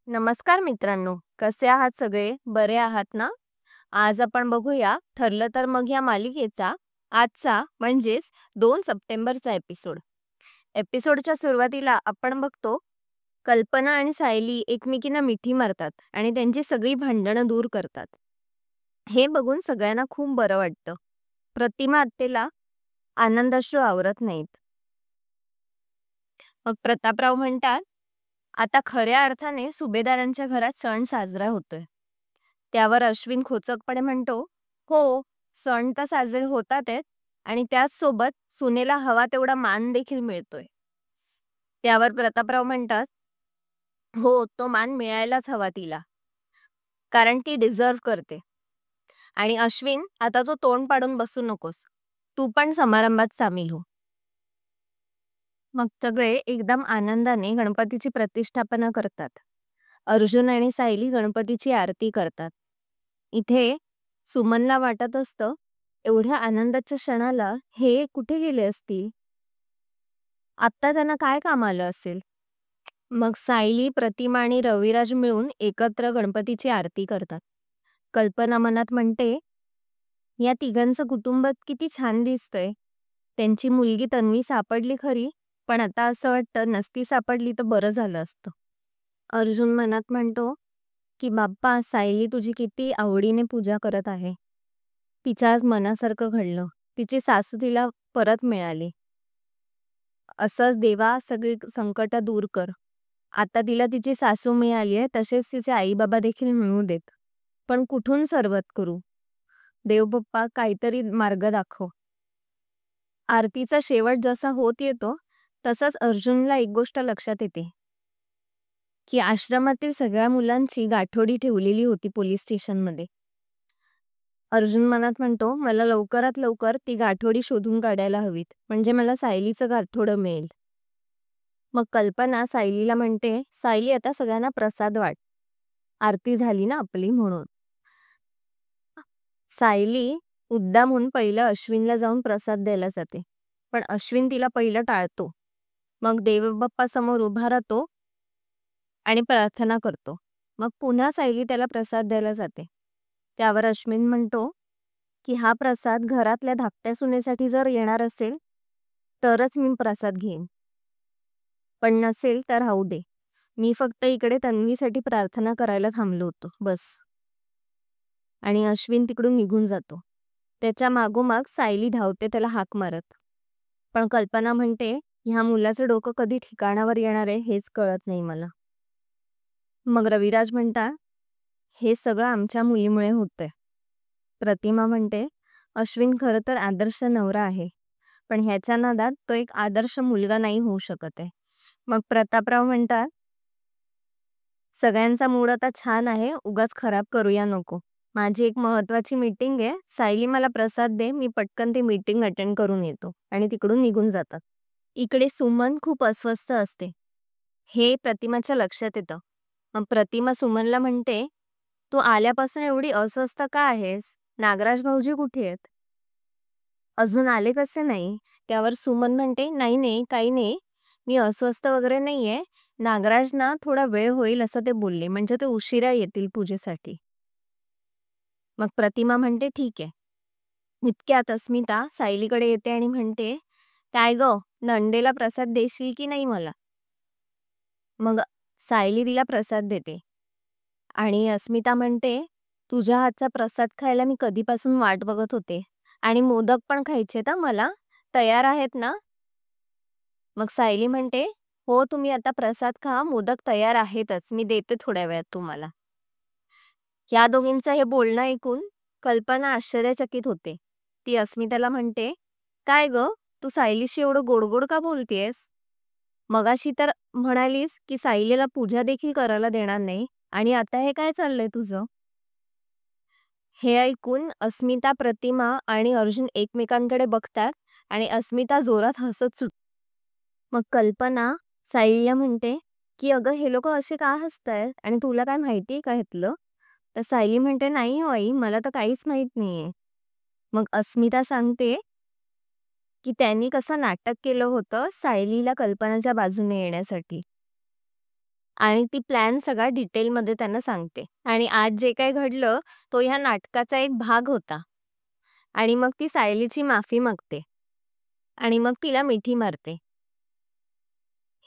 नमस्कार मित्रांनो, कसे आहात सगळे? बरे आहात ना? आज आपण बघूया ठरलं तर मग या मालिकेचा आजचा म्हणजेच 2 सप्टेंबरचा एपिसोड. एपिसोडच्या सुरुवातीला आपण बघतो कल्पना आणि सायली एकमेकींना मिठी मारतात आणि त्यांची सगळी भांडणं दूर करतात. हे बघून सगळ्यांना खूप बरं वाटतं. प्रतिमा आत्तेला आनंदाश्रू आवरत नाहीत. मग प्रतापराव म्हणतात, आता खऱ्या अर्थाने सुभेदारांच्या घरात सण साजरा होतोय. त्यावर अश्विन खोचकपणे म्हणतो, हो, सण तर साजरे होतात आहेत आणि त्याच सोबत सुनेला हवा तेवढा मान देखील मिळतोय. त्यावर प्रतापराव म्हणतात, हो, तो मान मिळायलाच हवा तिला, कारण ती डिझर्व करते. आणि अश्विन, आता तो तोंड पाडून बसू नकोस, तू पण समारंभात सामील हो. मग सगळे एकदम आनंदाने गणपतीची प्रतिष्ठापना करतात. अर्जुन आणि सायली गणपतीची आरती करतात. इथे सुमनला वाटत असतं, एवढ्या आनंदाच्या क्षणाला हे कुठे गेले असतील? आत्ता त्यांना काय काम आलं असेल? मग सायली, प्रतिमा आणि रविराज मिळून एकत्र गणपतीची आरती करतात. कल्पना मनात म्हणते, या तिघांचं कुटुंब किती छान दिसतंय. त्यांची मुलगी तन्वी सापडली खरी, पण आता असं वाटतं नसती सापडली तर बरं झालं असतं. अर्जुन मनात म्हणतो की बाप्पा, सायली तुझी किती आवडीने पूजा करत आहे. तिच्या आज मनासारखं घडलं. तिची सासू तिला परत मिळाली. असंच देवा सगळी संकट दूर कर. आता तिला तिची सासू मिळाली आहे, तसेच तिचे आई बाबा देखील मिळू देत. पण कुठून सुरुवात करू? देव बाप्पा काहीतरी मार्ग दाखव. आरतीचा शेवट जसा होत येतो तसंच अर्जुनला एक गोष्ट लक्षात येते की आश्रमातील सगळ्या मुलांची गाठोडी ठेवलेली होती पोलीस स्टेशनमध्ये. अर्जुन मनात म्हणतो, मला लवकरात लवकर ती गाठोडी शोधून काढायला हवीत, म्हणजे मला सायलीचं गाठोडं मिळेल. मग कल्पना सायलीला म्हणते, सायली आता सगळ्यांना प्रसाद वाट. आरती झाली ना आपली म्हणून. सायली मुद्दामहून पहिलं अश्विनला जाऊन प्रसाद द्यायला जाते, पण अश्विन तिला पहिलं टाळतो. मग देवबाप्पा समोर उभा राहतो आणि प्रार्थना करतो. मग पुन्हा सायली त्याला प्रसाद द्यायला जाते. त्यावर अश्विन म्हणतो की हा प्रसाद घरातल्या धाकट्या सुनेसाठी जर येणार असेल तरच मी प्रसाद घेईन, पण नसेल तर राहू दे. मी फक्त इकडे तन्वीसाठी प्रार्थना करायला थांबलो होतो बस. आणि अश्विन तिकडून निघून जातो. त्याच्या मागोमाग सायली धावते त्याला हाक मारत. पण कल्पना म्हणते, ह्या मुलाचं डोकं कधी ठिकाणावर येणार आहे हेच कळत नाही मला. मग रविराज म्हणता, हे सगळं आमच्या मुलीमुळे होतंय. प्रतिमा म्हणते, अश्विन खरं तर आदर्श नवरा आहे, पण ह्याच्या नादात तो एक आदर्श मुलगा नाही होऊ शकत आहे. मग प्रतापराव म्हणतात, सगळ्यांचा मूड आता छान आहे, उगाच खराब करूया नको. माझी एक महत्वाची मीटिंग आहे, सायली मला प्रसाद दे, मी पटकन ती मीटिंग अटेंड करून येतो. आणि तिकडून निघून जातात. इकडे सुमन खूप अस्वस्थ असते. हे प्रतिमाच्या लक्षात येतं. मग प्रतिमा सुमनला म्हणते, तू आल्यापासून एवढी अस्वस्थ का आहेस? नागराज भाऊजी कुठे आहेत? अजून आले कसे नाही? त्यावर सुमन म्हणते, नाही नाही, काही नाही, मी अस्वस्थ वगैरे नाहीये. नागराज ना थोडा वेळ होईल असं ते बोलले, म्हणजे ते उशिरा येतील पूजेसाठी. मग प्रतिमा म्हणते, ठीक आहे. इतक्यात अस्मिता सायलीकडे येते आणि म्हणते, काय ग, नंदेला प्रसाद देशील की नाही मला? मग सायली तिला प्रसाद देते आणि अस्मिता म्हणते, तुझ्या हातचा प्रसाद खायला मी कधीपासून वाट बघत होते आणि मोदक पण खायचे ना मला, तयार आहेत ना? मग सायली म्हणते, हो, तुम्ही आता प्रसाद खा, मोदक तयार आहेतच, मी देते थोड्या वेळात तुम्हाला. या दोघींचं हे बोलणं ऐकून कल्पना आश्चर्यचकित होते. ती अस्मिताला म्हणते, काय ग, तू सायलीशी एवढं गोड गोड का बोलतेस? मगाशी तर म्हणालीस की सायलीला पूजा देखील करायला देणार नाही, आणि आता हे काय चाललंय तुझं? हे ऐकून अस्मिता, प्रतिमा आणि अर्जुन एकमेकांकडे बघतात आणि अस्मिता जोरात हसत सुट. मग कल्पना सायलीला म्हणते की अगं, हे लोक असे का हसतायत आणि तुला काय माहितीये का ह्यातलं? तर सायली म्हणते, नाही हो आई, मला तर काहीच माहित नाहीये. मग अस्मिता सांगते की त्यांनी कसं नाटक केलं होतं सायलीला कल्पनाच्या बाजूने येण्यासाठी. आणि ती प्लॅन सगळा डिटेलमध्ये त्यांना सांगते. आणि आज जे काही घडलं तो ह्या नाटकाचा एक भाग होता. आणि मग ती सायलीची माफी मागते आणि मग तिला मिठी मारते.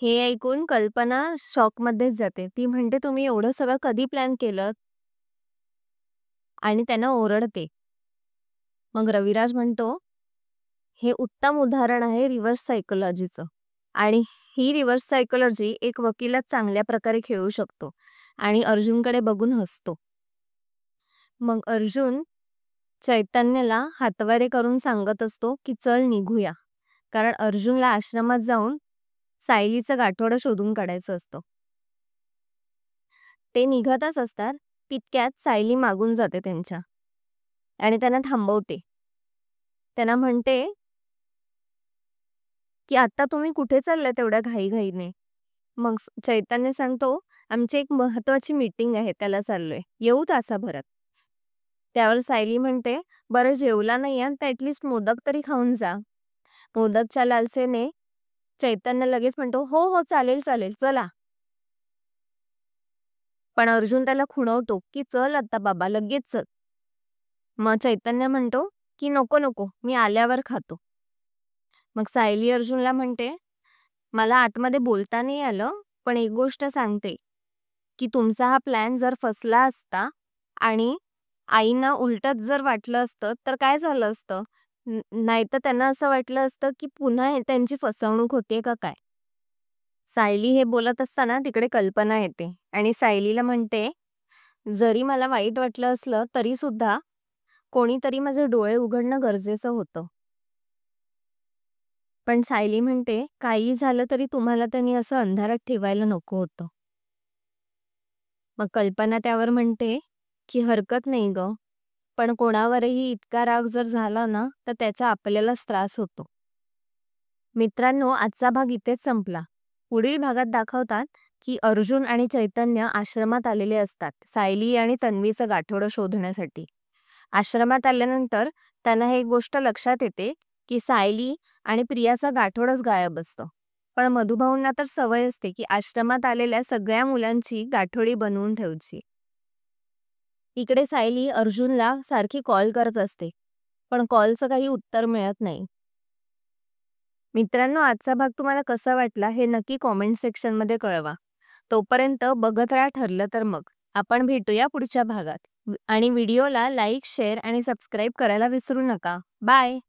हे ऐकून कल्पना शॉकमध्येच जाते. ती म्हणते, "तुम्ही एवढं सगळं कधी प्लॅन केलंत?" आणि त्यांना ओरडते. मग रविराज म्हणतो, "हे उत्तम उदाहरण आहे रिव्हर्स सायकॉलॉजीचं. आणि ही रिव्हर्स सायकॉलॉजी एक वकीलच चांगल्या प्रकारे खेळू शकतो." आणि अर्जुनकडे बघून हसतो. मग अर्जुन चैतन्यला हातवारे करून सांगत असतो, की "चल निघूया." कारण अर्जुनला आश्रमात जाऊन सायलीचं गाठोडं शोधून काढायचं असतं. ते निघतच असतात, तितक्यात सायली मागून जाते त्यांच्या आणि त्यांना थांबवते. त्यांना म्हणते, की "आता तुम्ही कुठे चाललात एवढ्या घाईघाईने?" मग चैतन्य सांगतो, "आमची एक महत्वाची मीटिंग आहे, त्याला चाललोय. येऊ तासाभरात." त्यावर सायली म्हणते, "बरं जेवला नाही आहात तर ॲटलीस्ट मोदक तरी खाऊन जा." मोदकच्या लालसेने चैतन्य लगेच म्हणतो, "हो, हो, चालेल, चालेल, चला." पण अर्जुन त्याला खुणवतो, की "चल आता बाबा, लगेच चल." मग चैतन्य म्हणतो, की "नको, नको, मी आल्यावर खातो." मग सायली अर्जुनला म्हणते, "मला आतमध्ये बोलता नाही आलं, पण एक गोष्ट सांगते, की तुमचा हा प्लॅन जर फसला असता आणि आईंना उलटच जर वाटलं असतं, तर काय झालं असतं? नाहीतर त्यांना असं वाटलं असतं, की पुन्हा त्यांची फसवणूक होतीये का काय?" सायली हे बोलत असताना तिकडे कल्पना येते आणि सायलीला म्हणते, "जरी मला वाईट वाटलं असलं तरी सुद्धा कोणीतरी माझे डोळे उघडणं गरजेचं होतं." पण सायली म्हणते, "काही झालं तरी तुम्हाला त्यांनी असं अंधारात ठेवायला नको होतं." मग कल्पना त्यावर म्हणते, की "हरकत नाही गं, पण कोणावरही इतका राग जर झाला ना, तर त्याचा आपल्यालाच त्रास होतो." मित्रांनो, आजचा भाग इथेच संपला. पुढील भागात दाखवतात, की अर्जुन आणि चैतन्य आश्रमात आलेले असतात, सायली आणि तन्वीचं गाठोडं शोधण्यासाठी. आश्रमात आल्यानंतर त्यांना हे एक गोष्ट लक्षात येते, की सायली आणि प्रियाचं गाठोडंच गायब असतं. पण मधुभाऊंना तर सवय असते, की आश्रमात आलेल्या सगळ्या मुलांची गाठोडी बनवून ठेवायची. इकडे सायली अर्जुनला सारखी कॉल करत असते, पण कॉलचं काही उत्तर मिळत नाही. मित्रांनो, आजचा भाग तुम्हाला कसा वाटला हे नक्की कॉमेंट सेक्शनमध्ये कळवा. तोपर्यंत बघत राहा ठरलं तर मग. आपण भेटूया पुढच्या भागात. आणि व्हिडिओला लाईक, शेअर आणि सबस्क्राईब करायला विसरू नका. बाय.